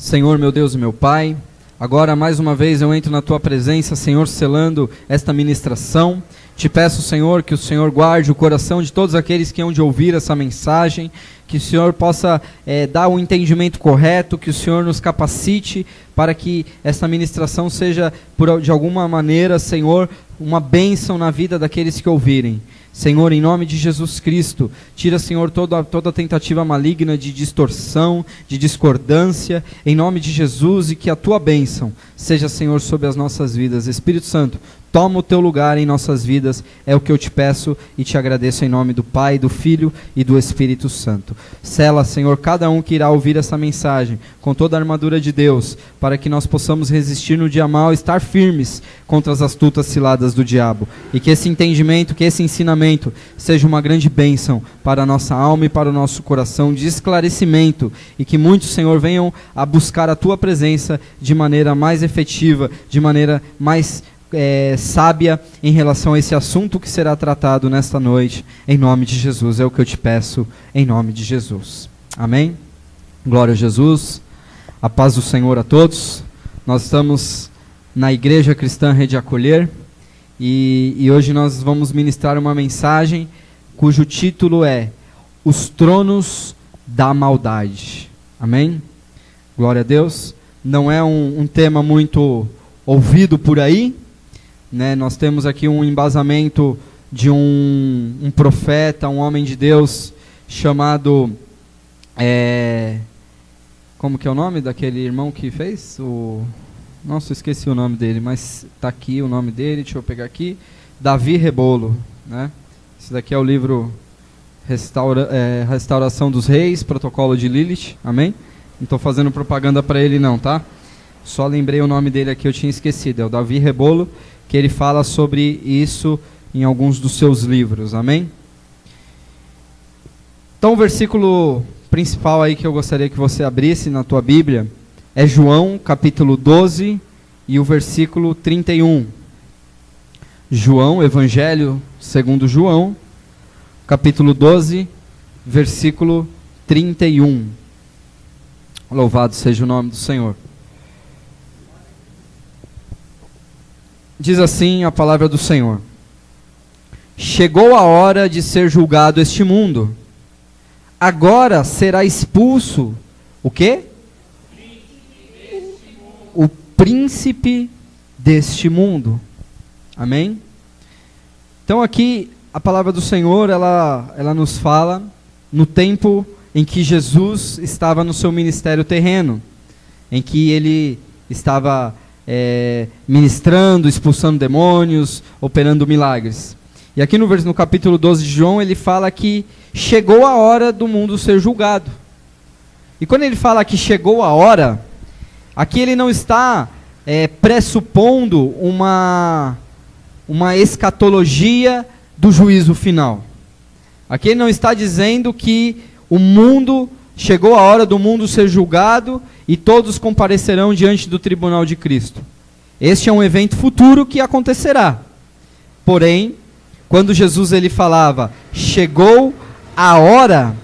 Senhor, meu Deus e meu Pai, agora mais uma vez eu entro na Tua presença, Senhor, selando esta ministração. Te peço, Senhor, que o Senhor guarde o coração de todos aqueles que hão de ouvir essa mensagem, que o Senhor possa dar o entendimento correto, que o Senhor nos capacite para que essa ministração seja, de alguma maneira, Senhor, uma bênção na vida daqueles que ouvirem. Senhor, em nome de Jesus Cristo, tira, Senhor, toda tentativa maligna de distorção, de discordância, em nome de Jesus, e que a Tua bênção seja, Senhor, sobre as nossas vidas. Espírito Santo, toma o Teu lugar em nossas vidas, é o que eu te peço e te agradeço em nome do Pai, do Filho e do Espírito Santo. Sela, Senhor, cada um que irá ouvir essa mensagem com toda a armadura de Deus, para que nós possamos resistir no dia mau, estar firmes contra as astutas ciladas do diabo, e que esse entendimento, que esse ensinamento seja uma grande bênção para a nossa alma e para o nosso coração, de esclarecimento, e que muitos, Senhor, venham a buscar a Tua presença de maneira mais efetiva, de maneira mais sábia em relação a esse assunto que será tratado nesta noite, em nome de Jesus, é o que eu te peço, em nome de Jesus. Amém? Glória a Jesus, a paz do Senhor a todos. Nós estamos na Igreja Cristã Rede Acolher, e hoje nós vamos ministrar uma mensagem cujo título é Os Tronos da Maldade. Amém? Glória a Deus. Não é um tema muito ouvido por aí, né? Nós temos aqui um embasamento de um profeta, um homem de Deus, chamado... como que é o nome daquele irmão que fez? Nossa, eu esqueci o nome dele, mas está aqui o nome dele, deixa eu pegar aqui. Davi Rebolo, né? Esse daqui é o livro Restauração dos Reis, Protocolo de Lilith, amém? Não estou fazendo propaganda para ele não, tá? Só lembrei o nome dele aqui, eu tinha esquecido, é o Davi Rebolo, que ele fala sobre isso em alguns dos seus livros, amém? Então o versículo principal aí que eu gostaria que você abrisse na tua Bíblia é João capítulo 12 e o versículo 31. João, Evangelho segundo João, capítulo 12, versículo 31. Louvado seja o nome do Senhor. Diz assim a palavra do Senhor: Chegou a hora de ser julgado este mundo. Agora será expulso o quê? O príncipe deste mundo. Amém? Então aqui a palavra do Senhor, ela nos fala no tempo em que Jesus estava no seu ministério terreno, em que ele estava ministrando, expulsando demônios, operando milagres. E aqui no capítulo 12 de João, ele fala que chegou a hora do mundo ser julgado. E quando ele fala que chegou a hora, aqui ele não está pressupondo uma escatologia do juízo final. Aqui ele não está dizendo que o mundo, chegou a hora do mundo ser julgado e todos comparecerão diante do tribunal de Cristo. Este é um evento futuro que acontecerá. Porém, quando Jesus ele falava, chegou a hora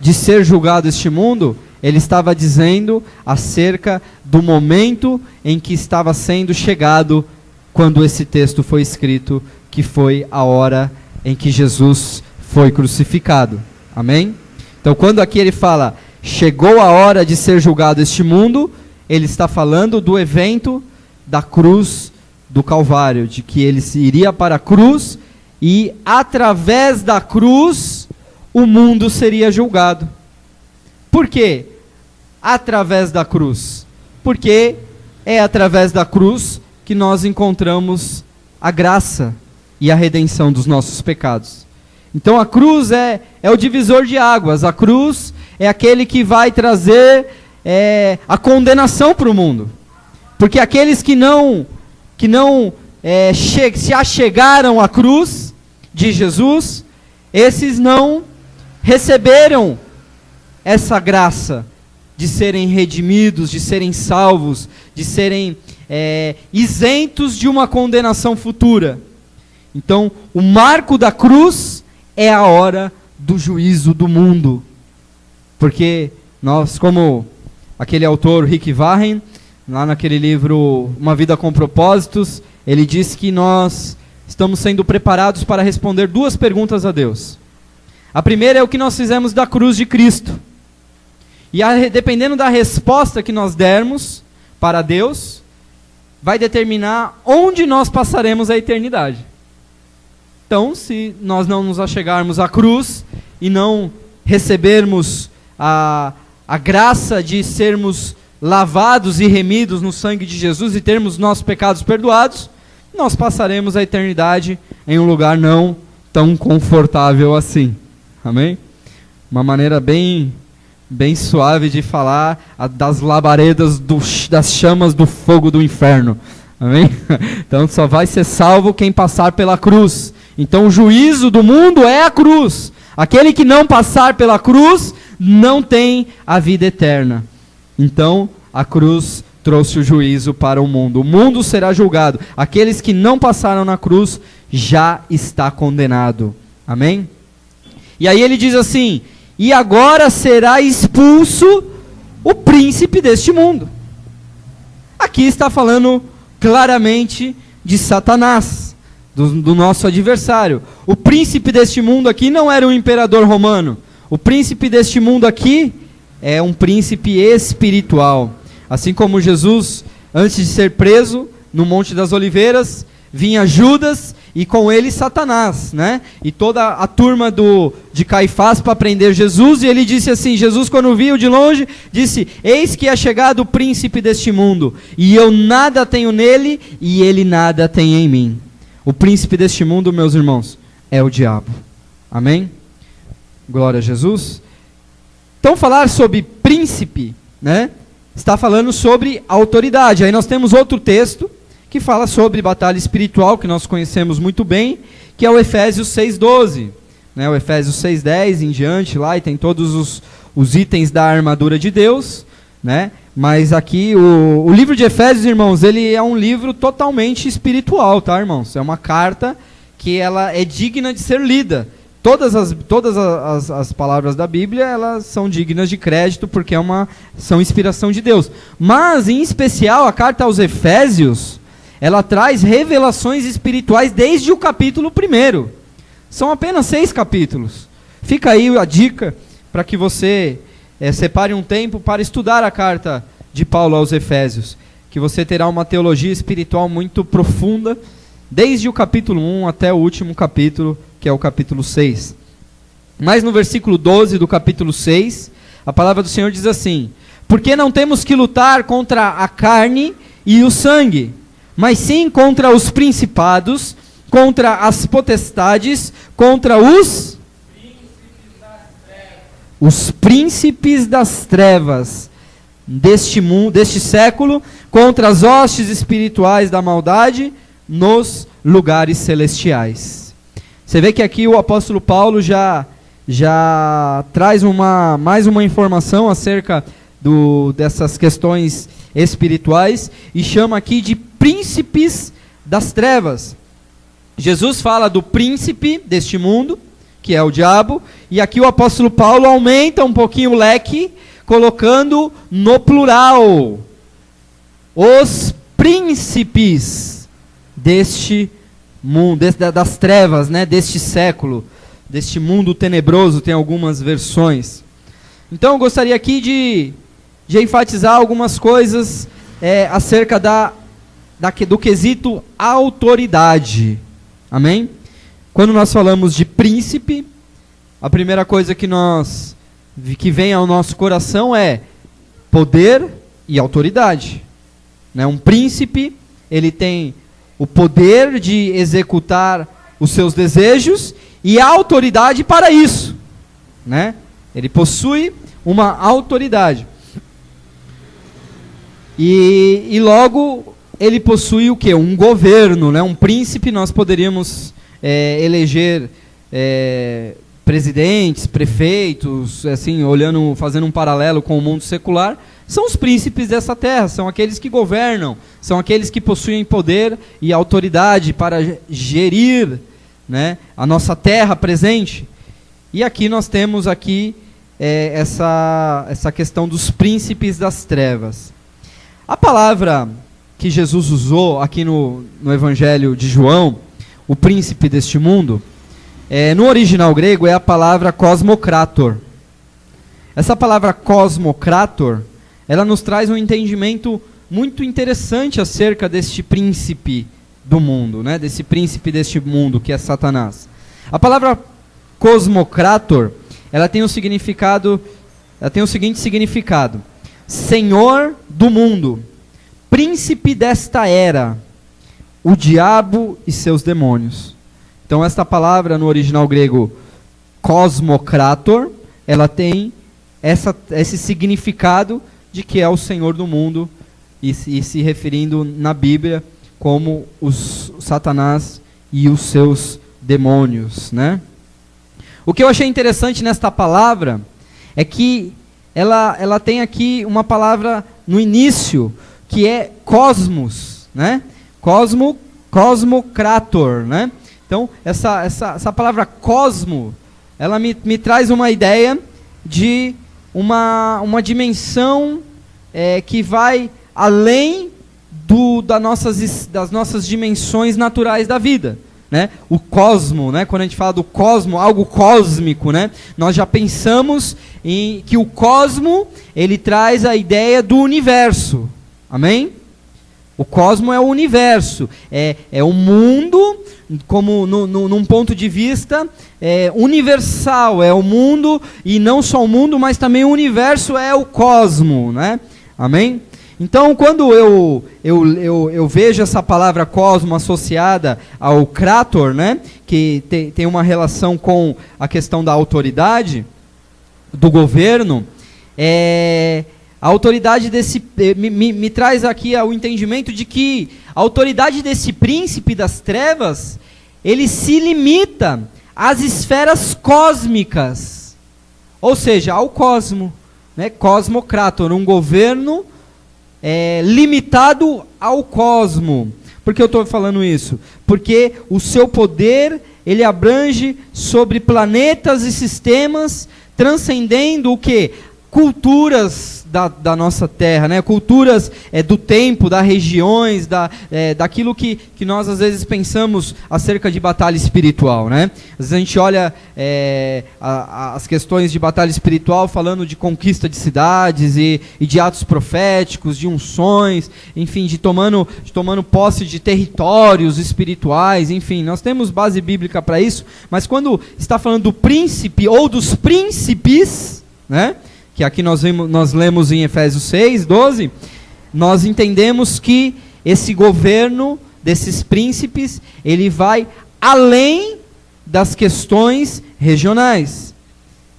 de ser julgado este mundo, ele estava dizendo acerca do momento em que estava sendo chegado quando esse texto foi escrito, que foi a hora em que Jesus foi crucificado. Amém? Então, quando aqui ele fala, chegou a hora de ser julgado este mundo, ele está falando do evento da cruz do Calvário, de que ele iria para a cruz e através da cruz o mundo seria julgado. Por quê? Através da cruz. Porque é através da cruz que nós encontramos a graça e a redenção dos nossos pecados. Então a cruz é o divisor de águas, a cruz é aquele que vai trazer a condenação para o mundo. Porque aqueles que não se achegaram à cruz de Jesus, esses não receberam essa graça de serem redimidos, de serem salvos, de serem isentos de uma condenação futura. Então, o marco da cruz é a hora do juízo do mundo. Porque nós, como aquele autor Rick Warren, lá naquele livro Uma Vida com Propósitos, ele diz que nós estamos sendo preparados para responder 2 perguntas a Deus. A primeira é o que nós fizemos da cruz de Cristo. E dependendo da resposta que nós dermos para Deus, vai determinar onde nós passaremos a eternidade. Então, se nós não nos achegarmos à cruz e não recebermos a graça de sermos lavados e remidos no sangue de Jesus e termos nossos pecados perdoados, nós passaremos a eternidade em um lugar não tão confortável assim. Amém? Uma maneira bem suave de falar das labaredas, das chamas do fogo do inferno. Amém? Então só vai ser salvo quem passar pela cruz. Então o juízo do mundo é a cruz. Aquele que não passar pela cruz não tem a vida eterna. Então a cruz trouxe o juízo para o mundo. O mundo será julgado. Aqueles que não passaram na cruz já está condenado. Amém? E aí ele diz assim: e agora será expulso o príncipe deste mundo. Aqui está falando claramente de Satanás, do nosso adversário. O príncipe deste mundo aqui não era um imperador romano. O príncipe deste mundo aqui é um príncipe espiritual. Assim como Jesus, antes de ser preso no Monte das Oliveiras, vinha Judas e com ele Satanás, né? E toda a turma de Caifás para prender Jesus, e ele disse assim, Jesus quando viu de longe, disse: eis que é chegado o príncipe deste mundo, e eu nada tenho nele, e ele nada tem em mim. O príncipe deste mundo, meus irmãos, é o diabo. Amém? Glória a Jesus. Então falar sobre príncipe, né? Está falando sobre autoridade. Aí nós temos outro texto que fala sobre batalha espiritual, que nós conhecemos muito bem, que é o Efésios 6:12, né? O Efésios 6:10 em diante lá, e tem todos os itens da armadura de Deus, né? Mas aqui, o livro de Efésios, irmãos, ele é um livro totalmente espiritual, tá, irmãos? É uma carta que ela é digna de ser lida. Todas as palavras da Bíblia, elas são dignas de crédito, porque são inspiração de Deus. Mas, em especial, a carta aos Efésios, ela traz revelações espirituais desde o capítulo 1. São apenas 6 capítulos. Fica aí a dica para que você separe um tempo para estudar a carta de Paulo aos Efésios, que você terá uma teologia espiritual muito profunda, desde o capítulo 1 até o último capítulo, que é o capítulo 6. Mas no versículo 12 do capítulo 6, a palavra do Senhor diz assim: porque não temos que lutar contra a carne e o sangue, mas sim contra os principados, contra as potestades, contra os príncipes das trevas deste mundo, deste século, contra as hostes espirituais da maldade nos lugares celestiais. Você vê que aqui o apóstolo Paulo já traz mais uma informação acerca dessas questões espirituais, e chama aqui de príncipes das trevas. Jesus fala do príncipe deste mundo, que é o diabo, e aqui o apóstolo Paulo aumenta um pouquinho o leque, colocando no plural os príncipes deste mundo, das trevas, né, deste século, deste mundo tenebroso. Tem algumas versões. Então eu gostaria aqui de enfatizar algumas coisas acerca do quesito autoridade. Amém? Quando nós falamos de príncipe, a primeira coisa que vem ao nosso coração é poder e autoridade, né? Um príncipe, ele tem o poder de executar os seus desejos e a autoridade para isso, né? Ele possui uma autoridade. E logo ele possui o quê? Um governo, né? Um príncipe, nós poderíamos eleger presidentes, prefeitos, assim, fazendo um paralelo com o mundo secular. São os príncipes dessa terra, são aqueles que governam, são aqueles que possuem poder e autoridade para gerir, né, a nossa terra presente. E aqui nós temos essa questão dos príncipes das trevas. A palavra que Jesus usou aqui no Evangelho de João, o príncipe deste mundo, no original grego é a palavra cosmocrator. Essa palavra cosmocrator, ela nos traz um entendimento muito interessante acerca deste príncipe do mundo, né? Desse príncipe deste mundo que é Satanás. A palavra cosmocrator, ela tem o seguinte significado: Senhor do mundo, príncipe desta era, o diabo e seus demônios. Então esta palavra no original grego cosmocrator, ela tem esse significado de que é o Senhor do mundo e se referindo na Bíblia como os Satanás e os seus demônios, né? O que eu achei interessante nesta palavra é que ela tem aqui uma palavra no início que é cosmos, né? Cosmocrator, né? Então essa palavra cosmo, ela me traz uma ideia de uma dimensão que vai além das nossas dimensões naturais da vida, né? O cosmo, né? Quando a gente fala do cosmo, algo cósmico, né? Nós já pensamos em que o cosmo, ele traz a ideia do universo, amém? O cosmo é o universo, é o mundo como num ponto de vista universal, é o mundo, e não só o mundo, mas também o universo é o cosmo, né? Amém? Então, quando eu vejo essa palavra cosmo associada ao krator, né, que tem uma relação com a questão da autoridade, do governo, a autoridade me traz aqui o entendimento de que a autoridade desse príncipe das trevas, ele se limita às esferas cósmicas, ou seja, ao cosmo, né, cosmocrator, um governo limitado ao cosmo. Por que eu estou falando isso? Porque o seu poder, ele abrange sobre planetas e sistemas, transcendendo o quê? Culturas da nossa terra, né? Culturas do tempo, das regiões, daquilo que nós às vezes pensamos acerca de batalha espiritual, né? Às vezes a gente olha as questões de batalha espiritual falando de conquista de cidades e de atos proféticos, de unções, enfim, de tomando posse de territórios espirituais, enfim, nós temos base bíblica para isso, mas quando está falando do príncipe ou dos príncipes, né? Que aqui nós lemos em Efésios 6, 12, nós entendemos que esse governo desses príncipes, ele vai além das questões regionais.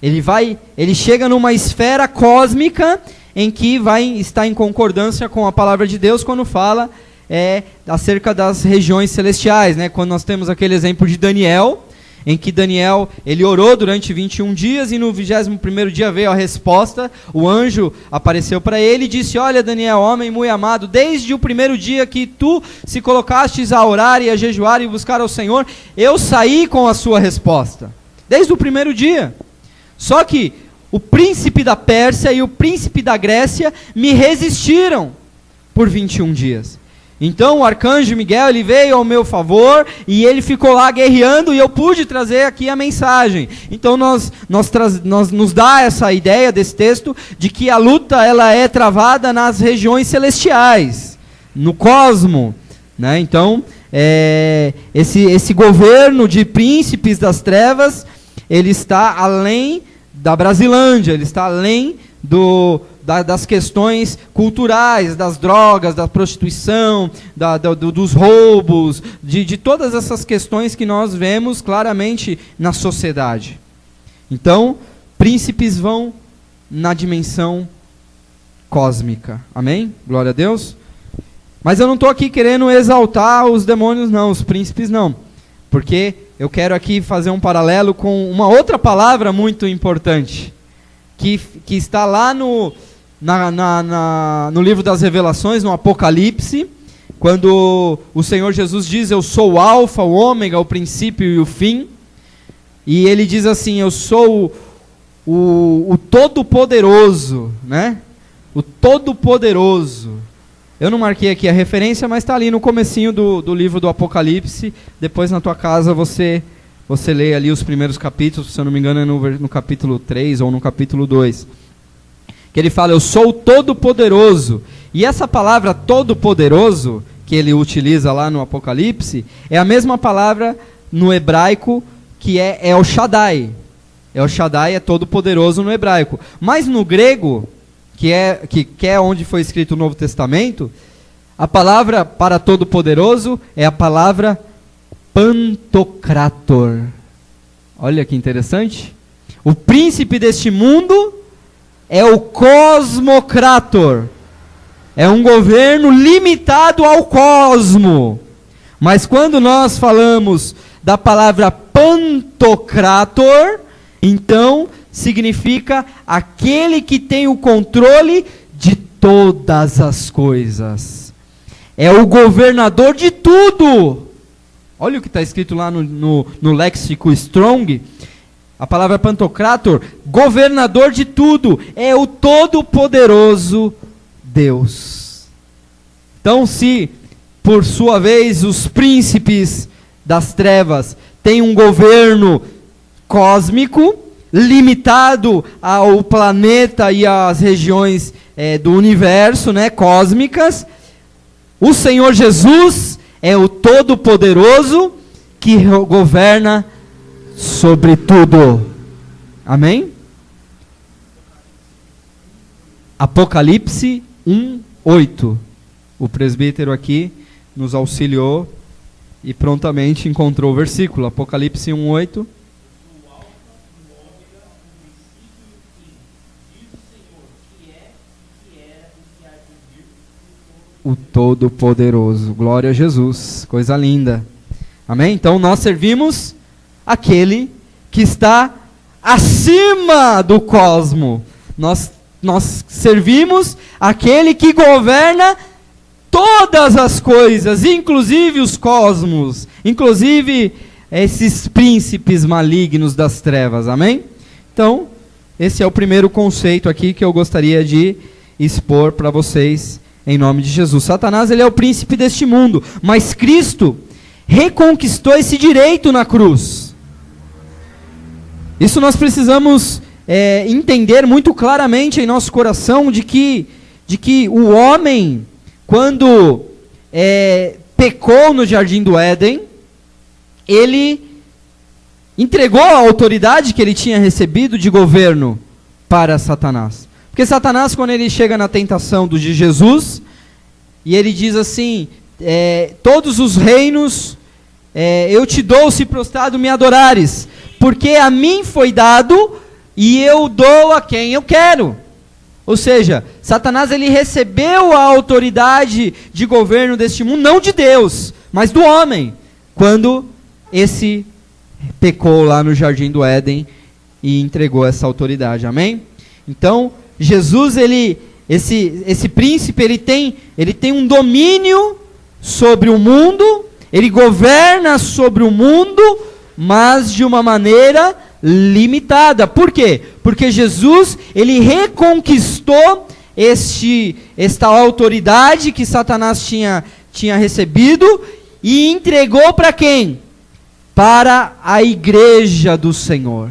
Ele chega numa esfera cósmica em que vai estar em concordância com a palavra de Deus quando fala acerca das regiões celestiais, né? Quando nós temos aquele exemplo de Daniel, em que Daniel, ele orou durante 21 dias e no 21º dia veio a resposta, o anjo apareceu para ele e disse: olha Daniel, homem muito amado, desde o primeiro dia que tu se colocastes a orar e a jejuar e buscar ao Senhor, eu saí com a sua resposta, desde o primeiro dia. Só que o príncipe da Pérsia e o príncipe da Grécia me resistiram por 21 dias. Então o arcanjo Miguel, ele veio ao meu favor e ele ficou lá guerreando e eu pude trazer aqui a mensagem. Então nos dá essa ideia desse texto de que a luta ela é travada nas regiões celestiais, no cosmo, né? Então esse governo de príncipes das trevas, ele está além da Brasilândia, ele está além das questões culturais, das drogas, da prostituição, dos roubos, de todas essas questões que nós vemos claramente na sociedade. Então, príncipes vão na dimensão cósmica. Amém? Glória a Deus. Mas eu não estou aqui querendo exaltar os demônios não, os príncipes não. Porque eu quero aqui fazer um paralelo com uma outra palavra muito importante, que está lá no livro das Revelações, no Apocalipse, quando o Senhor Jesus diz: eu sou o alfa, o ômega, o princípio e o fim. E ele diz assim: eu sou o Todo-Poderoso, né? O Todo-Poderoso. Eu não marquei aqui a referência, mas está ali no comecinho do livro do Apocalipse. Depois na tua casa você lê ali os primeiros capítulos, se eu não me engano é no capítulo 3 ou no capítulo 2. Que ele fala, eu sou o Todo-Poderoso. E essa palavra Todo-Poderoso, que ele utiliza lá no Apocalipse, é a mesma palavra no hebraico que é El Shaddai. El Shaddai é Todo-Poderoso no hebraico. Mas no grego, que é onde foi escrito o Novo Testamento, a palavra para Todo-Poderoso é a palavra Pantocrator. Olha que interessante. O príncipe deste mundo é o Cosmocrator. É um governo limitado ao cosmo. Mas quando nós falamos da palavra Pantocrator, então significa aquele que tem o controle de todas as coisas. É o governador de tudo. Olha o que está escrito lá no léxico Strong. A palavra Pantocrator, governador de tudo. É o Todo-Poderoso Deus. Então, se por sua vez os príncipes das trevas têm um governo cósmico, limitado ao planeta e às regiões do universo, né, cósmicas, o Senhor Jesus é o Todo-Poderoso que governa sobre tudo. Amém? Apocalipse 1:8. O presbítero aqui nos auxiliou e prontamente encontrou o versículo. Apocalipse 1:8. O Todo-Poderoso. Glória a Jesus. Coisa linda. Amém? Então nós servimos aquele que está acima do cosmo. Nós servimos aquele que governa todas as coisas, inclusive os cosmos, inclusive esses príncipes malignos das trevas. Amém? Então, esse é o primeiro conceito aqui que eu gostaria de expor para vocês. Em nome de Jesus. Satanás, ele é o príncipe deste mundo, mas Cristo reconquistou esse direito na cruz. Isso nós precisamos entender muito claramente em nosso coração, de que o homem, quando pecou no Jardim do Éden, ele entregou a autoridade que ele tinha recebido de governo para Satanás. Porque Satanás, quando ele chega na tentação de Jesus, e ele diz assim, todos os reinos eu te dou se prostrado me adorares, porque a mim foi dado e eu dou a quem eu quero. Ou seja, Satanás, ele recebeu a autoridade de governo deste mundo, não de Deus, mas do homem, quando esse pecou lá no Jardim do Éden e entregou essa autoridade. Amém? Então, Jesus, esse príncipe, ele tem um domínio sobre o mundo, ele governa sobre o mundo, mas de uma maneira limitada. Por quê? Porque Jesus, ele reconquistou esta autoridade que Satanás tinha recebido e entregou para quem? Para a igreja do Senhor.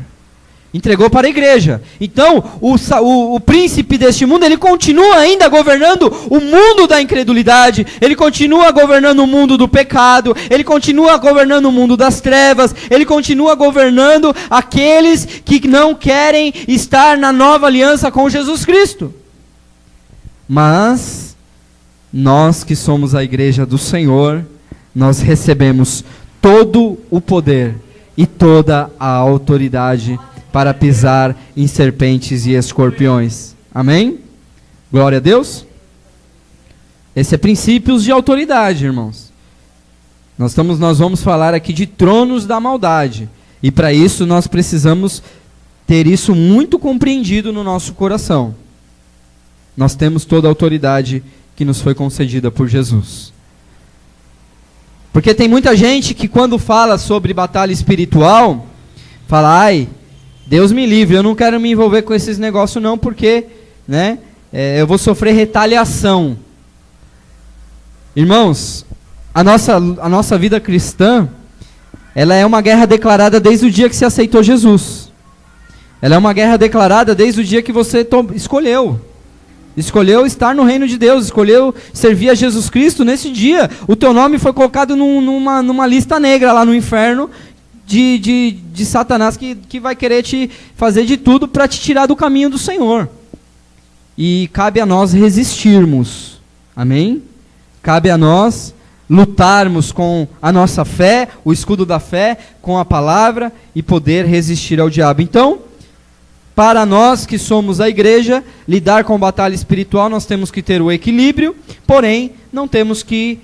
Entregou para a igreja. Então, o príncipe deste mundo, ele continua ainda governando o mundo da incredulidade, ele continua governando o mundo do pecado, ele continua governando o mundo das trevas, ele continua governando aqueles que não querem estar na nova aliança com Jesus Cristo. Mas, nós que somos a igreja do Senhor, nós recebemos todo o poder e toda a autoridade para pisar em serpentes e escorpiões. Amém? Glória a Deus. Esse é princípios de autoridade, irmãos. Nós vamos falar aqui de tronos da maldade. E para isso nós precisamos ter isso muito compreendido no nosso coração. Nós temos toda a autoridade que nos foi concedida por Jesus. Porque tem muita gente que quando fala sobre batalha espiritual, fala, Deus me livre, eu não quero me envolver com esses negócios não, porque, né, eu vou sofrer retaliação. Irmãos, a nossa vida cristã, ela é uma guerra declarada desde o dia que você aceitou Jesus. Ela é uma guerra declarada desde o dia que você escolheu estar no reino de Deus, escolheu servir a Jesus Cristo. Nesse dia, o teu nome foi colocado numa lista negra lá no inferno de Satanás, que vai querer te fazer de tudo para te tirar do caminho do Senhor. E cabe a nós resistirmos, amém? Cabe a nós lutarmos com a nossa fé, o escudo da fé, com a palavra, e poder resistir ao diabo. Então, para nós que somos a igreja, lidar com batalha espiritual, nós temos que ter o equilíbrio, porém, não temos que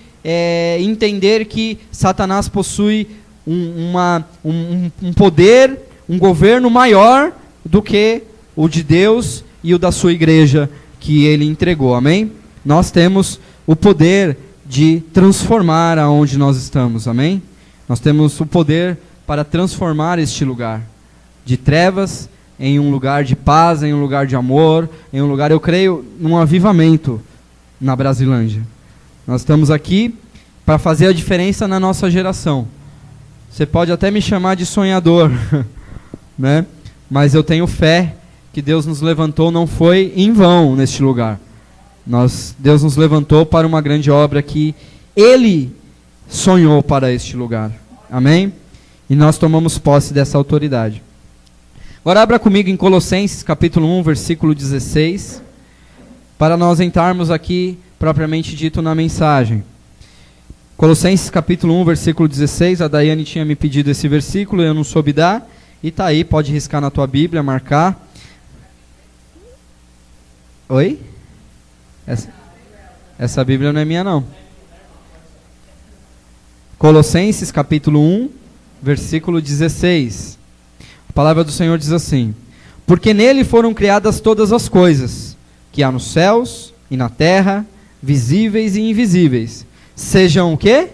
entender que Satanás possui um poder, um governo maior do que o de Deus e o da sua igreja que ele entregou, amém? Nós temos o poder de transformar aonde nós estamos, amém? Nós temos o poder para transformar este lugar de trevas em um lugar de paz, em um lugar de amor, em um lugar, eu creio, num avivamento na Brasilândia. Nós estamos aqui para fazer a diferença na nossa geração. Você pode até me chamar de sonhador, né? Mas eu tenho fé que Deus nos levantou, não foi em vão neste lugar. Deus nos levantou para uma grande obra que Ele sonhou para este lugar. Amém? E nós tomamos posse dessa autoridade. Agora abra comigo em Colossenses capítulo 1, versículo 16, para nós entrarmos aqui, propriamente dito, na mensagem. Colossenses capítulo 1, versículo 16, a Daiane tinha me pedido esse versículo, eu não soube dar, e está aí, pode riscar na tua Bíblia, marcar. Oi? Essa Bíblia não é minha não. Colossenses capítulo 1, versículo 16. A palavra do Senhor diz assim: porque nele foram criadas todas as coisas, que há nos céus e na terra, visíveis e invisíveis. Sejam o quê?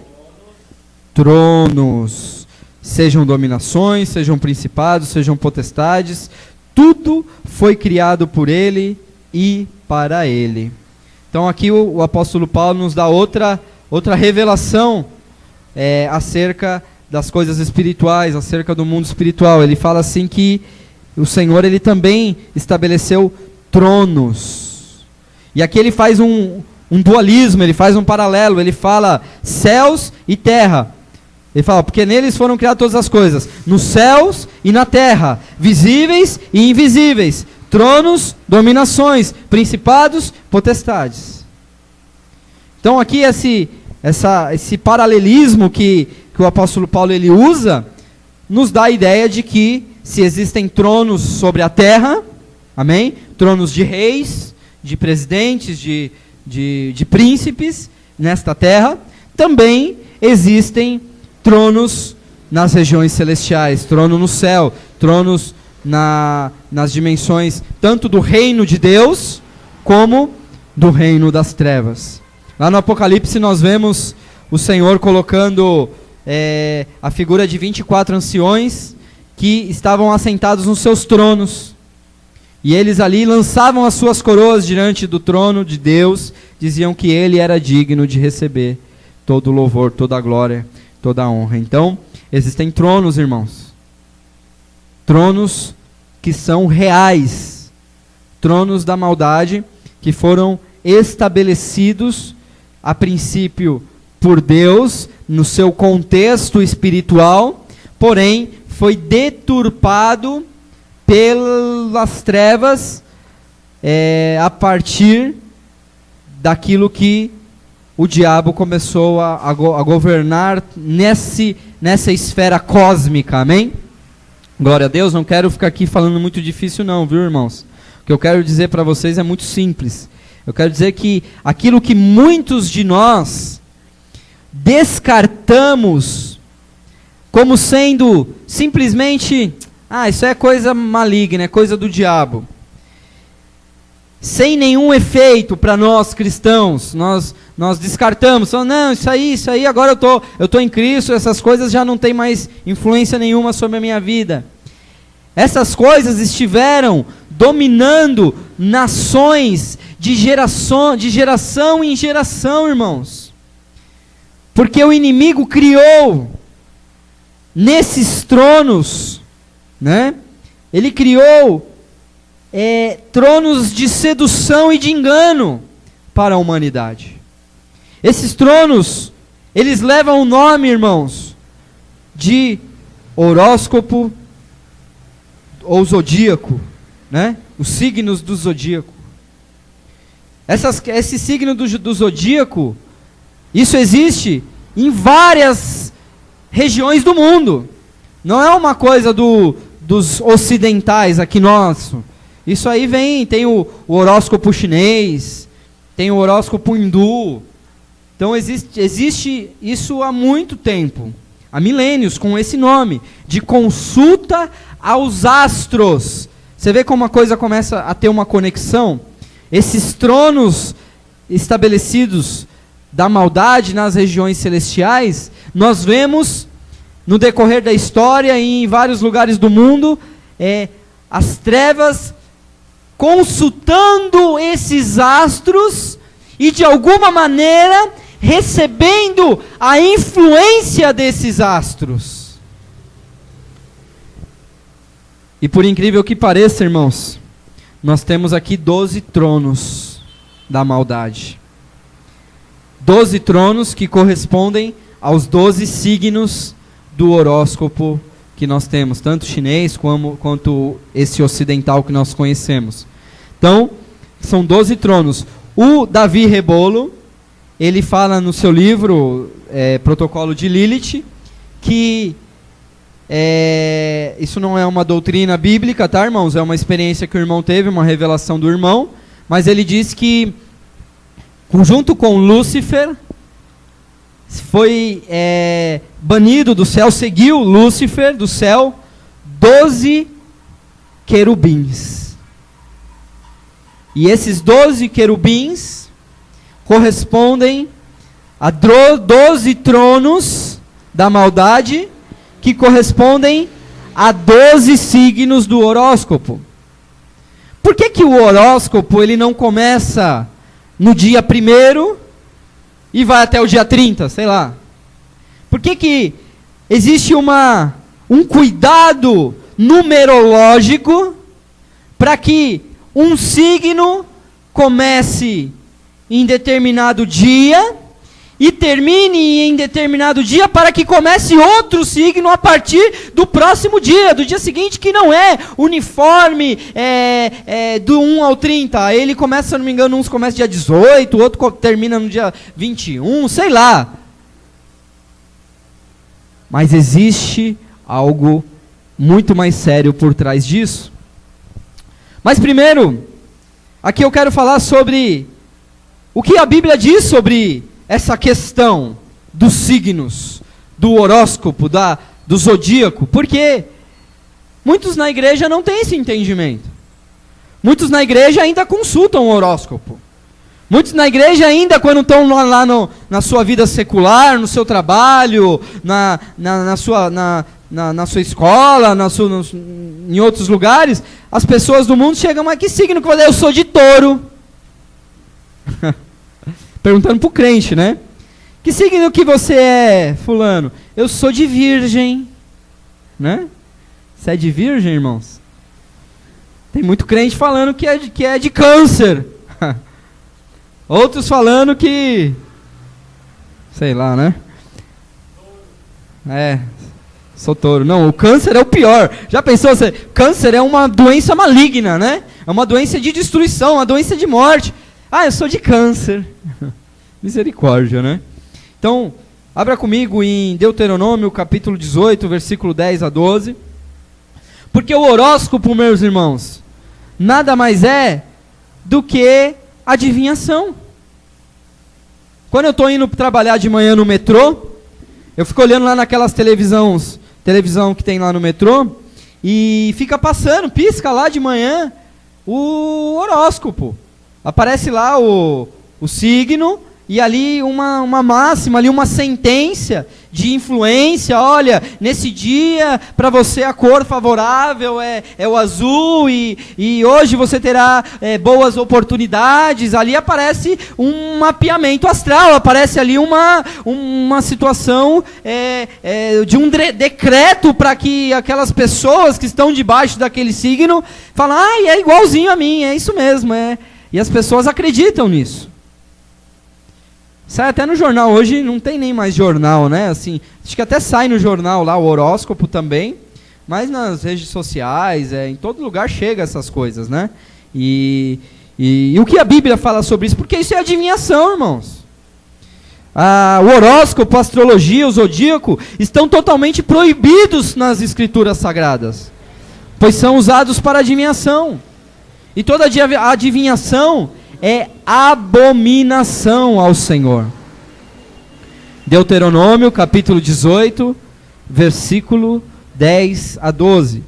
Tronos. Sejam dominações, sejam principados, sejam potestades. Tudo foi criado por ele e para ele. Então aqui o apóstolo Paulo nos dá outra revelação acerca das coisas espirituais, acerca do mundo espiritual. Ele fala assim que o Senhor, ele também estabeleceu tronos. E aqui ele faz um dualismo, ele faz um paralelo, ele fala céus e terra. Ele fala, porque neles foram criadas todas as coisas, nos céus e na terra, visíveis e invisíveis, tronos, dominações, principados, potestades. Então aqui esse paralelismo que o apóstolo Paulo ele usa, nos dá a ideia de que se existem tronos sobre a terra, amém? Tronos de reis, de presidentes, de príncipes nesta terra, também existem tronos nas regiões celestiais, trono no céu, tronos nas dimensões tanto do reino de Deus, como do reino das trevas. Lá no Apocalipse nós vemos o Senhor colocando a figura de 24 anciões que estavam assentados nos seus tronos. E eles ali lançavam as suas coroas diante do trono de Deus, diziam que ele era digno de receber todo o louvor, toda a glória, toda a honra. Então, existem tronos, irmãos. Tronos que são reais. Tronos da maldade que foram estabelecidos a princípio por Deus, no seu contexto espiritual, porém foi deturpado pelas trevas a partir daquilo que o diabo começou a governar nessa esfera cósmica, amém? Glória a Deus, não quero ficar aqui falando muito difícil não, viu, irmãos? O que eu quero dizer para vocês é muito simples. Eu quero dizer que aquilo que muitos de nós descartamos como sendo simplesmente, isso é coisa maligna, é coisa do diabo, sem nenhum efeito para nós cristãos, nós descartamos, não, isso aí, agora eu tô em Cristo, essas coisas já não tem mais influência nenhuma sobre a minha vida. Essas coisas estiveram dominando nações de geração em geração, irmãos. Porque o inimigo criou nesses tronos, né? Ele criou tronos de sedução e de engano para a humanidade. Esses tronos, eles levam o nome, irmãos, de horóscopo ou zodíaco, né? Os signos do zodíaco. Esse signo do zodíaco, isso existe em várias regiões do mundo. Não é uma coisa dos ocidentais aqui nosso. Isso aí tem o horóscopo chinês, tem o horóscopo hindu. Então existe isso há muito tempo, há milênios, com esse nome, de consulta aos astros. Você vê como a coisa começa a ter uma conexão? Esses tronos estabelecidos da maldade nas regiões celestiais, nós vemos no decorrer da história e em vários lugares do mundo, as trevas consultando esses astros e de alguma maneira recebendo a influência desses astros. E por incrível que pareça, irmãos, nós temos aqui 12 tronos da maldade. 12 tronos que correspondem aos 12 signos do horóscopo que nós temos, tanto chinês quanto esse ocidental que nós conhecemos. Então, são 12 tronos. O Davi Rebolo, ele fala no seu livro, Protocolo de Lilith, que isso não é uma doutrina bíblica, tá, irmãos? É uma experiência que o irmão teve, uma revelação do irmão, mas ele diz que, junto com Lúcifer, foi banido do céu, seguiu Lúcifer do céu, 12 querubins. E esses 12 querubins correspondem a 12 tronos da maldade, que correspondem a 12 signos do horóscopo. Por que o horóscopo ele não começa no dia 1º e vai até o dia 30, sei lá? Por que existe um cuidado numerológico para que um signo comece em determinado dia e termine em determinado dia, para que comece outro signo a partir do próximo dia, do dia seguinte, que não é uniforme do 1 ao 30. Ele começa, se não me engano, uns começam dia 18, o outro termina no dia 21, sei lá. Mas existe algo muito mais sério por trás disso. Mas primeiro, aqui eu quero falar sobre o que a Bíblia diz sobre essa questão dos signos, do horóscopo, do zodíaco, porque muitos na igreja não têm esse entendimento. Muitos na igreja ainda consultam o horóscopo. Muitos na igreja ainda, quando estão lá na sua vida secular, no seu trabalho, na sua escola, em outros lugares, as pessoas do mundo chegam, mas que signo que eu falei? Eu sou de touro. Perguntando para o crente, né? Que signo que você é, fulano? Eu sou de virgem. Né? Você é de virgem, irmãos? Tem muito crente falando que é de câncer. Outros falando que... sei lá, né? Sou touro. Não, o câncer é o pior. Já pensou? Câncer é uma doença maligna, né? É uma doença de destruição, uma doença de morte. Eu sou de câncer. Misericórdia, né? Então, abra comigo em Deuteronômio, capítulo 18, versículo 10 a 12. Porque o horóscopo, meus irmãos, nada mais é do que adivinhação. Quando eu estou indo trabalhar de manhã no metrô, eu fico olhando lá naquelas televisão que tem lá no metrô, e fica passando, pisca lá de manhã o horóscopo. Aparece lá o signo e ali uma máxima, ali uma sentença de influência. Olha, nesse dia para você a cor favorável é o azul, e hoje você terá boas oportunidades. Ali aparece um mapeamento astral, aparece ali uma situação de um decreto para que aquelas pessoas que estão debaixo daquele signo falem, é igualzinho a mim, é isso mesmo, e as pessoas acreditam nisso. Sai até no jornal, hoje não tem nem mais jornal, né? Assim, acho que até sai no jornal lá, o horóscopo também, mas nas redes sociais, em todo lugar chega essas coisas, né? E o que a Bíblia fala sobre isso? Porque isso é adivinhação, irmãos. O horóscopo, a astrologia, o zodíaco estão totalmente proibidos nas escrituras sagradas, pois são usados para adivinhação. E toda adivinhação é abominação ao Senhor. Deuteronômio, capítulo 18, versículo 10 a 12.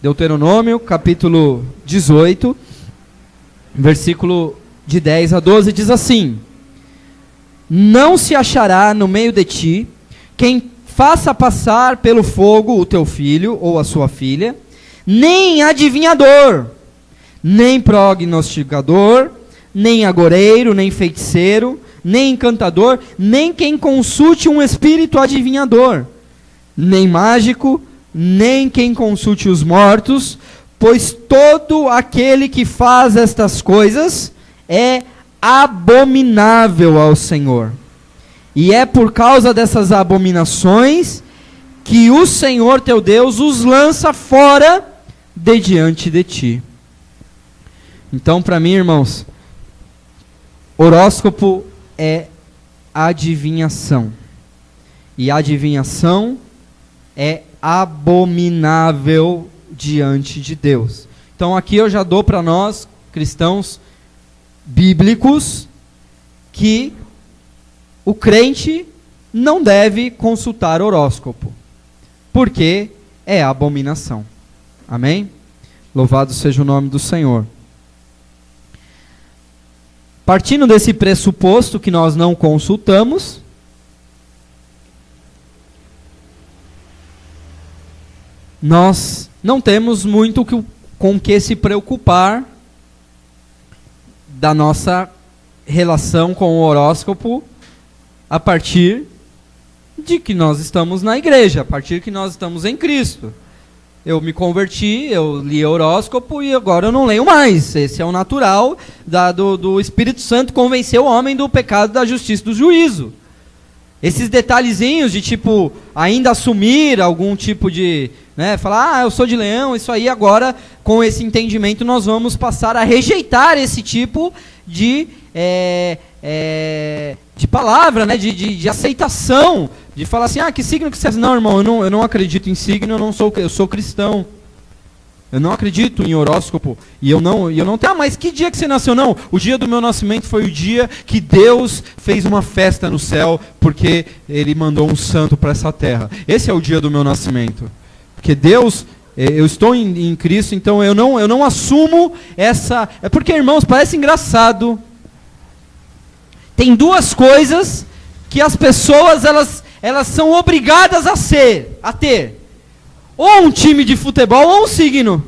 Deuteronômio, capítulo 18, versículo de 10 a 12, diz assim: Não se achará no meio de ti quem faça passar pelo fogo o teu filho ou a sua filha, nem adivinhador, nem prognosticador, nem agoreiro, nem feiticeiro, nem encantador, nem quem consulte um espírito adivinhador, nem mágico, nem quem consulte os mortos, pois todo aquele que faz estas coisas é abominável ao Senhor. E é por causa dessas abominações que o Senhor teu Deus os lança fora de diante de ti. Então, para mim, irmãos, horóscopo é adivinhação. E adivinhação é abominável diante de Deus. Então, aqui eu já dou para nós, cristãos bíblicos, que o crente não deve consultar horóscopo, porque é abominação. Amém? Louvado seja o nome do Senhor. Partindo desse pressuposto que nós não consultamos, nós não temos muito com que se preocupar da nossa relação com o horóscopo a partir de que nós estamos na igreja, a partir que nós estamos em Cristo. Eu me converti, eu li horóscopo e agora eu não leio mais. Esse é o natural do Espírito Santo convencer o homem do pecado, da justiça e do juízo. Esses detalhezinhos de tipo, ainda assumir algum tipo de, falar, eu sou de leão, isso aí agora, com esse entendimento, nós vamos passar a rejeitar esse tipo de palavra, de aceitação, de falar assim, que signo que você é? Não, irmão, eu não acredito em signo, eu sou cristão. Eu não acredito em horóscopo, e eu não tenho, mas que dia que você nasceu? Não, o dia do meu nascimento foi o dia que Deus fez uma festa no céu, porque Ele mandou um santo para essa terra. Esse é o dia do meu nascimento. Porque Deus, eu estou em Cristo, então eu não assumo essa... É porque, irmãos, parece engraçado. Tem duas coisas que as pessoas, elas são obrigadas a ter. Ou um time de futebol ou um signo.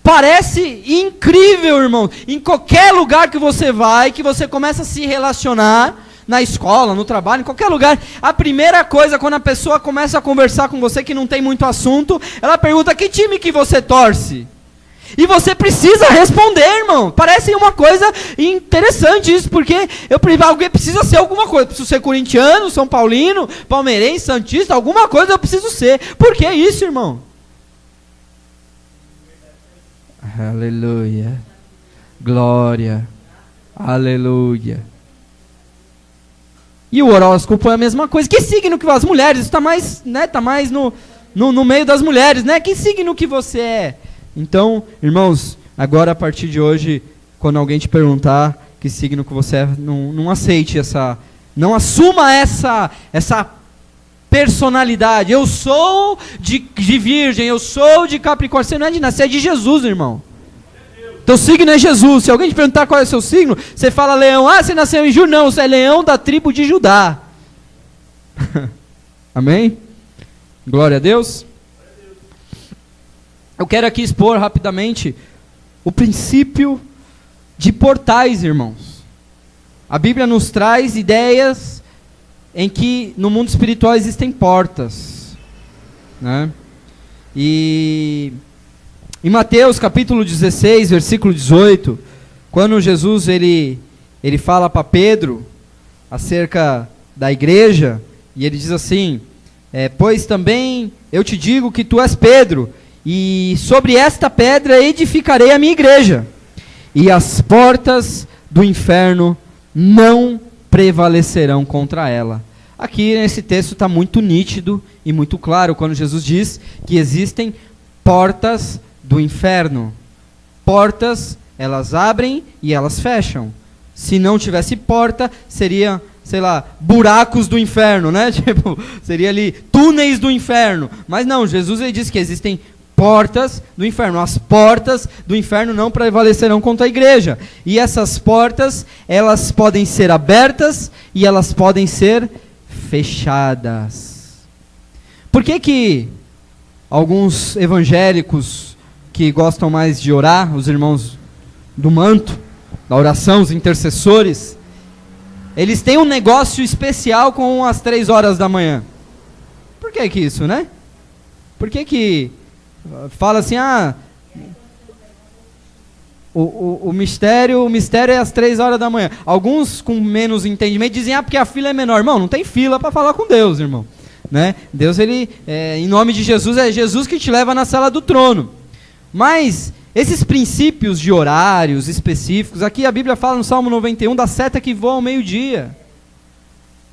Parece incrível, irmão. Em qualquer lugar que você vai, que você começa a se relacionar, na escola, no trabalho, em qualquer lugar, a primeira coisa, quando a pessoa começa a conversar com você, que não tem muito assunto, ela pergunta, que time que você torce? E você precisa responder, irmão. Parece uma coisa interessante isso, porque alguém precisa ser alguma coisa. Eu preciso ser corintiano, são paulino, palmeirense, santista, alguma coisa eu preciso ser. Por que isso, irmão? Aleluia. Glória. Aleluia. E o horóscopo é a mesma coisa. Que signo que as mulheres, está mais, tá mais no meio das mulheres, né? Que signo que você é? Então, irmãos, agora a partir de hoje, quando alguém te perguntar que signo que você é, não aceite não assuma essa personalidade. Eu sou de virgem, eu sou de Capricórnio. Você não é de nascer, é de Jesus, irmão. Teu signo é Jesus. Se alguém te perguntar qual é o seu signo, você fala leão. Ah, você nasceu em julho? Não, você é leão da tribo de Judá. Amém? Glória a Deus. Eu quero aqui expor rapidamente o princípio de portais, irmãos. A Bíblia nos traz ideias em que no mundo espiritual existem portas, né? E em Mateus capítulo 16, versículo 18, quando Jesus ele fala para Pedro acerca da igreja, e ele diz assim, pois também eu te digo que tu és Pedro, e sobre esta pedra edificarei a minha igreja, e as portas do inferno não prevalecerão contra ela. Aqui nesse texto está muito nítido e muito claro, quando Jesus diz que existem portas do inferno. Portas, elas abrem e elas fecham. Se não tivesse porta, seria, sei lá, buracos do inferno, né? Tipo, seria ali túneis do inferno. Mas não, Jesus ele diz que existem portas do inferno. As portas do inferno não prevalecerão contra a igreja. E essas portas, elas podem ser abertas e elas podem ser fechadas. Por que alguns evangélicos que gostam mais de orar, os irmãos do manto, da oração, os intercessores, eles têm um negócio especial com as 3 horas da manhã? Por que isso, né? Por que fala assim, o mistério é às 3 horas da manhã. Alguns com menos entendimento dizem, porque a fila é menor. Irmão, não tem fila para falar com Deus, irmão. Né? Deus, ele, em nome de Jesus, é Jesus que te leva na sala do trono. Mas esses princípios de horários específicos, aqui a Bíblia fala no Salmo 91 da seta que voa ao meio-dia,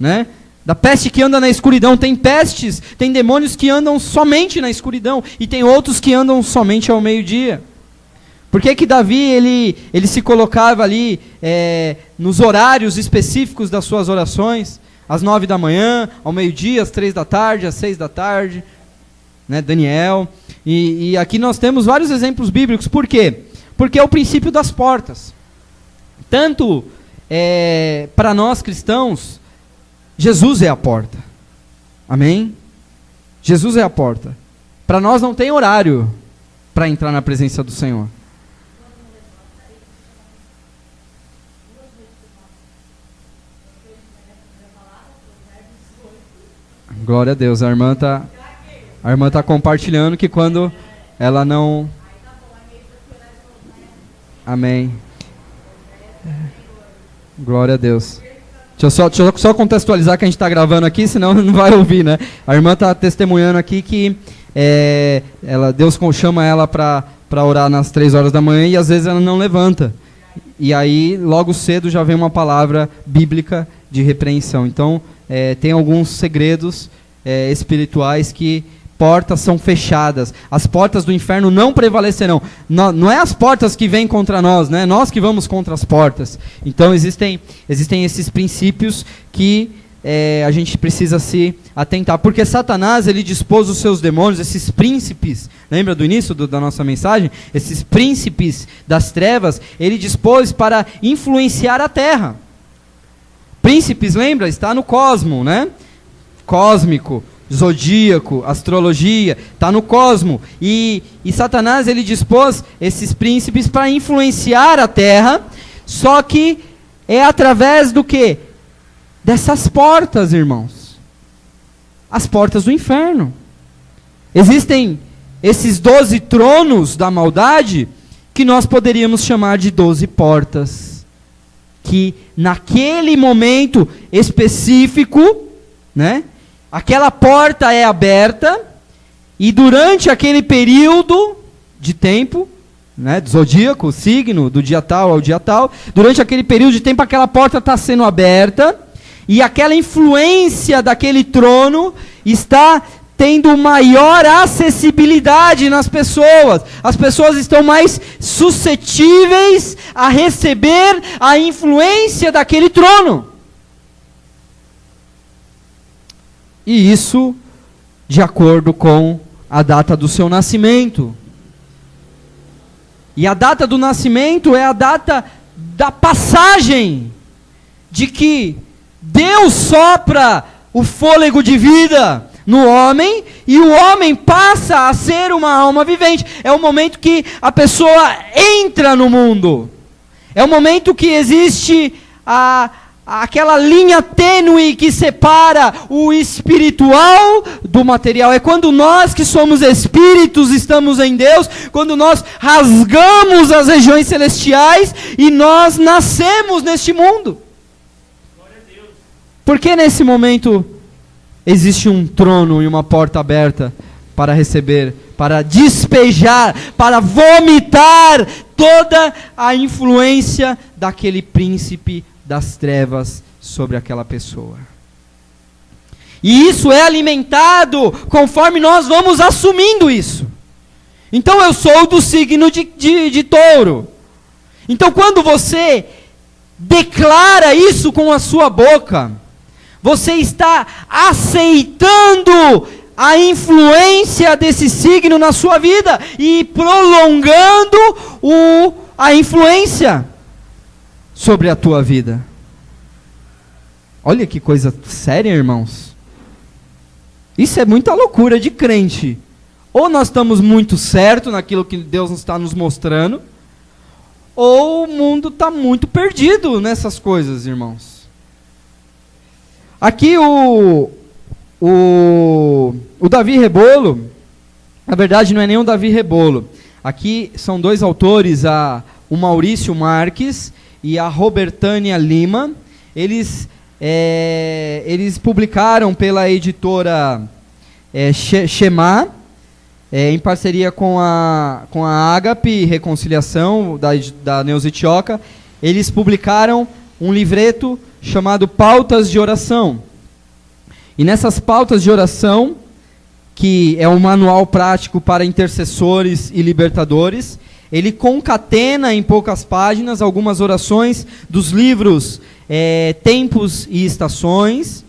né? Da peste que anda na escuridão. Tem pestes, tem demônios que andam somente na escuridão, e tem outros que andam somente ao meio-dia. Por que Davi ele se colocava ali nos horários específicos das suas orações? Às 9 da manhã, ao meio-dia, às 3 da tarde, às 6 da tarde, né? Daniel. E aqui nós temos vários exemplos bíblicos. Por quê? Porque é o princípio das portas. Tanto para nós cristãos, Jesus é a porta. Amém? Jesus é a porta. Para nós não tem horário para entrar na presença do Senhor. Glória a Deus. A irmã tá compartilhando que quando ela não... Amém. Glória a Deus. Deixa eu só contextualizar que a gente está gravando aqui, senão não vai ouvir, né? A irmã está testemunhando aqui que Deus chama ela para orar nas 3 horas da manhã e às vezes ela não levanta. E aí, logo cedo, já vem uma palavra bíblica de repreensão. Então, tem alguns segredos espirituais que portas são fechadas. As portas do inferno não prevalecerão. Não é as portas que vêm contra nós, né? Nós que vamos contra as portas. Então, existem esses princípios que a gente precisa se atentar. Porque Satanás, ele dispôs os seus demônios, esses príncipes, lembra do início da nossa mensagem? Esses príncipes das trevas, ele dispôs para influenciar a terra. Príncipes, lembra? Está no cosmo, né? Cósmico, zodíaco, astrologia, está no cosmo. E Satanás, ele dispôs esses príncipes para influenciar a terra, só que é através do quê? Dessas portas, irmãos. As portas do inferno. Existem esses 12 tronos da maldade que nós poderíamos chamar de 12 portas. Que naquele momento específico, né, aquela porta é aberta e durante aquele período de tempo, né, do zodíaco, o signo, do dia tal ao dia tal, durante aquele período de tempo aquela porta está sendo aberta e aquela influência daquele trono está tendo maior acessibilidade nas pessoas. As pessoas estão mais suscetíveis a receber a influência daquele trono. E isso de acordo com a data do seu nascimento. E a data do nascimento é a data da passagem, de que Deus sopra o fôlego de vida no homem, e o homem passa a ser uma alma vivente. É o momento que a pessoa entra no mundo. É o momento que existe aquela linha tênue que separa o espiritual do material. É quando nós que somos espíritos estamos em Deus, quando nós rasgamos as regiões celestiais e nós nascemos neste mundo. Porque nesse momento existe um trono e uma porta aberta para receber, para despejar, para vomitar toda a influência daquele príncipe das trevas sobre aquela pessoa. E isso é alimentado conforme nós vamos assumindo isso. Então eu sou do signo de touro. Então quando você declara isso com a sua boca, você está aceitando a influência desse signo na sua vida e prolongando a influência sobre a tua vida. Olha que coisa séria, irmãos. Isso é muita loucura de crente. Ou nós estamos muito certos naquilo que Deus está nos mostrando, ou o mundo está muito perdido nessas coisas, irmãos. Aqui o Davi Rebolo, na verdade não é nem o Davi Rebolo. Aqui são dois autores, o Maurício Marques e a Robertânia Lima. Eles publicaram pela editora Shema, em parceria com a Ágape Reconciliação, da Neuza Itioca. Eles publicaram um livreto chamado Pautas de Oração. E nessas pautas de oração, que é um manual prático para intercessores e libertadores, ele concatena em poucas páginas algumas orações dos livros Tempos e Estações,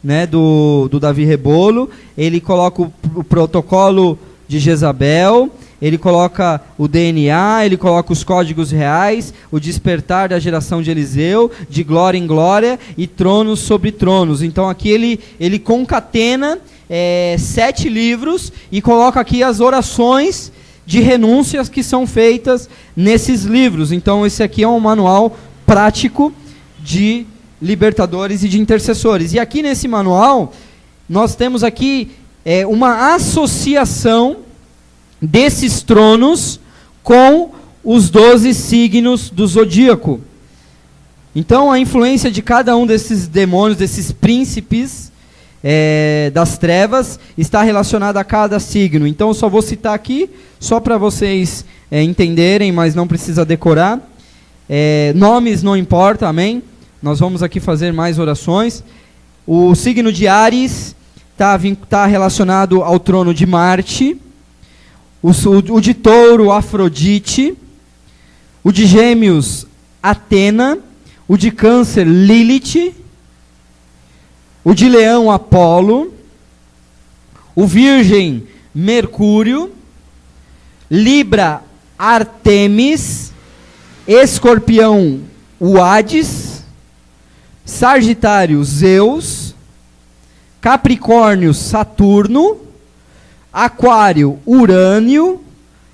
né, do Davi Rebolo. Ele coloca o protocolo de Jezabel, ele coloca o DNA, ele coloca os códigos reais, o despertar da geração de Eliseu, de glória em glória e tronos sobre tronos. Então aqui ele concatena 7 livros e coloca aqui as orações de renúncias que são feitas nesses livros. Então esse aqui é um manual prático de libertadores e de intercessores. E aqui nesse manual, nós temos aqui uma associação desses tronos com os 12 signos do zodíaco. Então a influência de cada um desses demônios, desses príncipes das trevas, está relacionada a cada signo. Então eu só vou citar aqui, só para vocês entenderem, mas não precisa decorar. Nomes não importa, amém? Nós vamos aqui fazer mais orações. O signo de Áries está relacionado ao trono de Marte. O de Touro, Afrodite. O de Gêmeos, Atena. O de Câncer, Lilith. O de Leão, Apolo. O Virgem, Mercúrio. Libra, Artemis. Escorpião, o Hades. Sagitário, Zeus. Capricórnio, Saturno. Aquário, Urânio.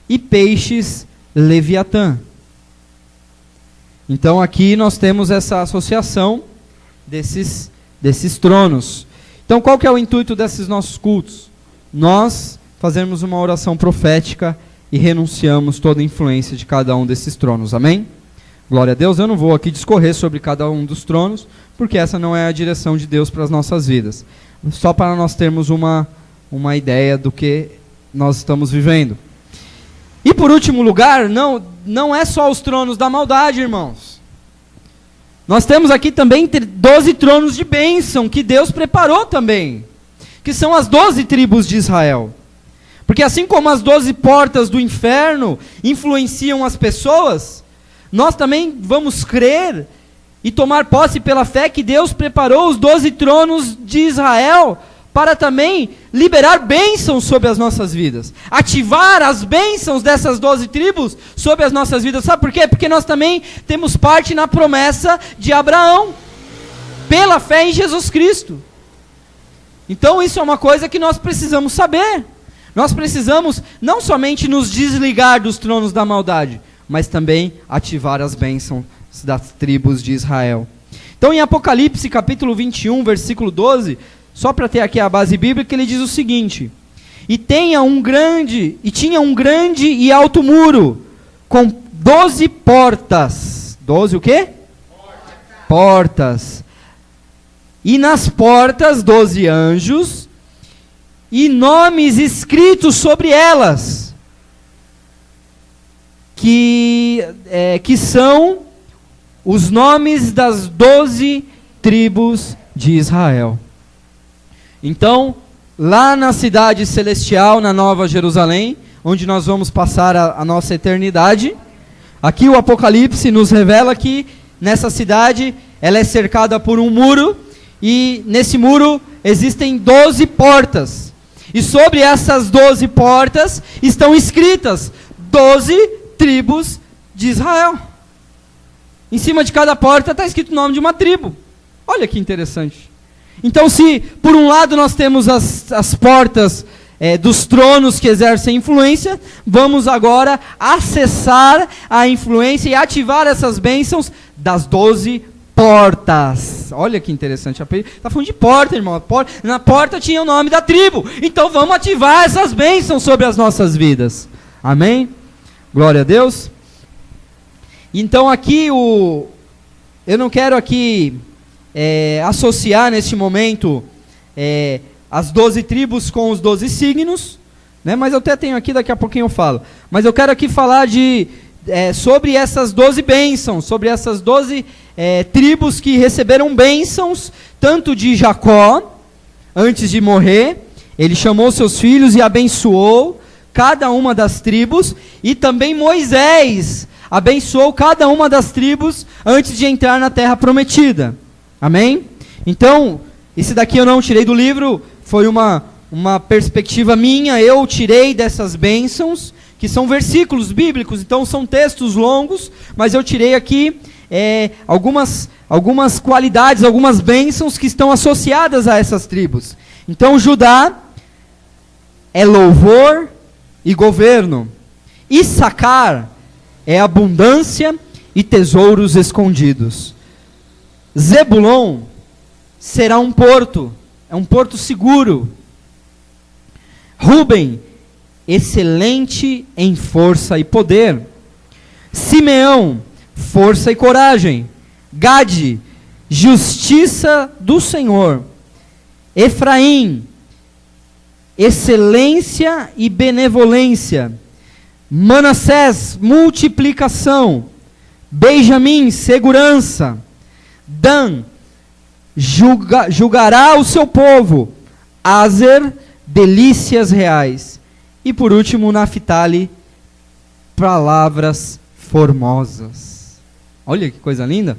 E Peixes, Leviatã. Então aqui nós temos essa associação desses tronos. Então qual que é o intuito desses nossos cultos? Nós fazemos uma oração profética e renunciamos toda a influência de cada um desses tronos, amém? Glória a Deus. Eu não vou aqui discorrer sobre cada um dos tronos, porque essa não é a direção de Deus para as nossas vidas. Só para nós termos uma ideia do que nós estamos vivendo. E por último lugar, não é só os tronos da maldade, irmãos. Nós temos aqui também 12 tronos de bênção, que Deus preparou também, que são as 12 tribos de Israel. Porque assim como as 12 portas do inferno influenciam as pessoas, nós também vamos crer e tomar posse pela fé que Deus preparou os 12 tronos de Israel para também liberar bênçãos sobre as nossas vidas. Ativar as bênçãos dessas 12 tribos sobre as nossas vidas. Sabe por quê? Porque nós também temos parte na promessa de Abraão, pela fé em Jesus Cristo. Então isso é uma coisa que nós precisamos saber. Nós precisamos não somente nos desligar dos tronos da maldade, mas também ativar as bênçãos das tribos de Israel. Então em Apocalipse capítulo 21, versículo 12, só para ter aqui a base bíblica, ele diz o seguinte: tinha um grande e alto muro, com 12 portas. 12 o quê? Portas. E nas portas 12 anjos, e nomes escritos sobre elas, que são os nomes das 12 tribos de Israel. Então, lá na cidade celestial, na Nova Jerusalém, onde nós vamos passar a nossa eternidade, aqui o Apocalipse nos revela que nessa cidade ela é cercada por um muro, e nesse muro existem 12 portas. E sobre essas 12 portas estão escritas 12 tribos de Israel. Em cima de cada porta está escrito o nome de uma tribo. Olha que interessante. Então, se por um lado nós temos as portas dos tronos que exercem influência, vamos agora acessar a influência e ativar essas bênçãos das 12 portas. Olha que interessante. Está falando de porta, irmão. Na porta tinha o nome da tribo. Então vamos ativar essas bênçãos sobre as nossas vidas. Amém? Glória a Deus. Então aqui eu não quero aqui associar neste momento as 12 tribos com os 12 signos, né? Mas eu até tenho aqui, daqui a pouquinho eu falo. Mas eu quero aqui falar sobre essas 12 bênçãos, sobre essas 12 tribos que receberam bênçãos, tanto de Jacó, antes de morrer, ele chamou seus filhos e abençoou cada uma das tribos, e também Moisés abençoou cada uma das tribos antes de entrar na terra prometida. Amém? Então, esse daqui eu não tirei do livro, foi uma perspectiva minha, eu tirei dessas bênçãos, que são versículos bíblicos, então são textos longos, mas eu tirei aqui algumas qualidades, algumas bênçãos que estão associadas a essas tribos. Então Judá é louvor e governo. Issacar é abundância e tesouros escondidos. Zebulon será um porto, é um porto seguro. Ruben, excelente em força e poder. Simeão, força e coragem. Gade, justiça do Senhor. Efraim, excelência e benevolência. Manassés, multiplicação. Benjamim, segurança. Dan, julgará o seu povo. Aser, delícias reais. E por último, Naftali, palavras formosas. Olha que coisa linda.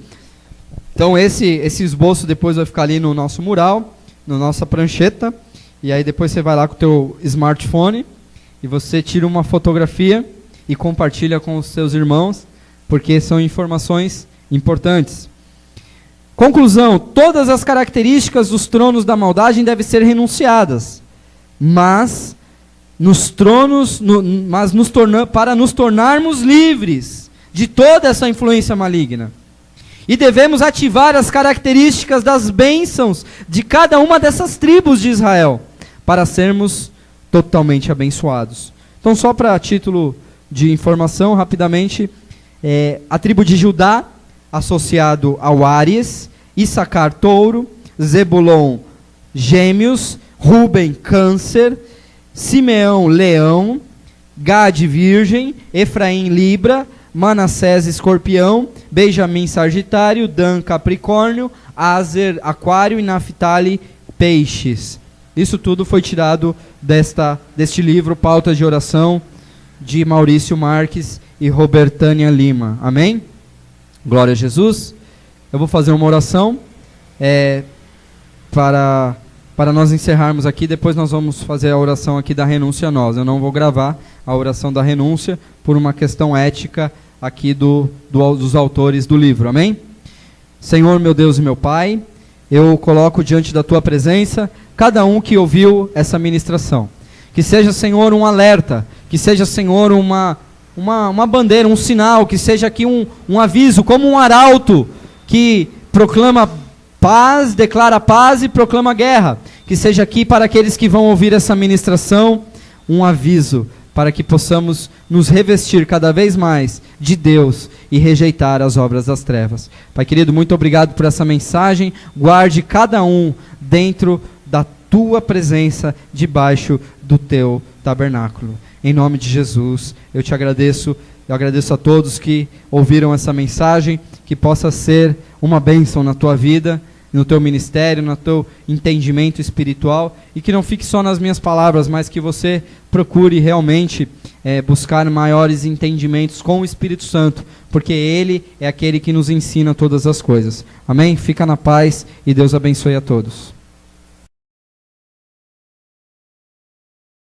Então esse esboço depois vai ficar ali no nosso mural, na nossa prancheta. E aí depois você vai lá com o teu smartphone e você tira uma fotografia e compartilha com os seus irmãos, porque são informações importantes. Conclusão: todas as características dos tronos da maldade devem ser renunciadas, para nos tornarmos livres de toda essa influência maligna. E devemos ativar as características das bênçãos de cada uma dessas tribos de Israel, para sermos totalmente abençoados. Então, só para título de informação, rapidamente, a tribo de Judá, associado ao Áries, Issacar, touro, Zebulon, gêmeos, Ruben, câncer, Simeão, leão, Gade, virgem, Efraim, libra, Manassés, escorpião, Benjamim, sagitário, Dan, capricórnio, Aser, aquário e Naftali, peixes. Isso tudo foi tirado deste livro, Pautas de Oração, de Maurício Marques e Robertânia Lima. Amém? Glória a Jesus. Eu vou fazer uma oração para para nós encerrarmos aqui, depois nós vamos fazer a oração aqui da renúncia nós. Eu não vou gravar a oração da renúncia por uma questão ética aqui dos autores do livro, amém? Senhor, meu Deus e meu Pai, eu coloco diante da Tua presença cada um que ouviu essa ministração. Que seja, Senhor, um alerta, que seja, Senhor, uma bandeira, um sinal, que seja aqui um aviso, como um arauto que proclama paz, declara paz e proclama guerra. Que seja aqui para aqueles que vão ouvir essa ministração, um aviso para que possamos nos revestir cada vez mais de Deus e rejeitar as obras das trevas. Pai querido, muito obrigado por essa mensagem. Guarde cada um dentro da Tua presença, debaixo do Teu tabernáculo. Em nome de Jesus, eu te agradeço. Eu agradeço a todos que ouviram essa mensagem, que possa ser uma bênção na tua vida, no teu ministério, no teu entendimento espiritual, e que não fique só nas minhas palavras, mas que você procure realmente buscar maiores entendimentos com o Espírito Santo, porque Ele é aquele que nos ensina todas as coisas. Amém? Fica na paz e Deus abençoe a todos.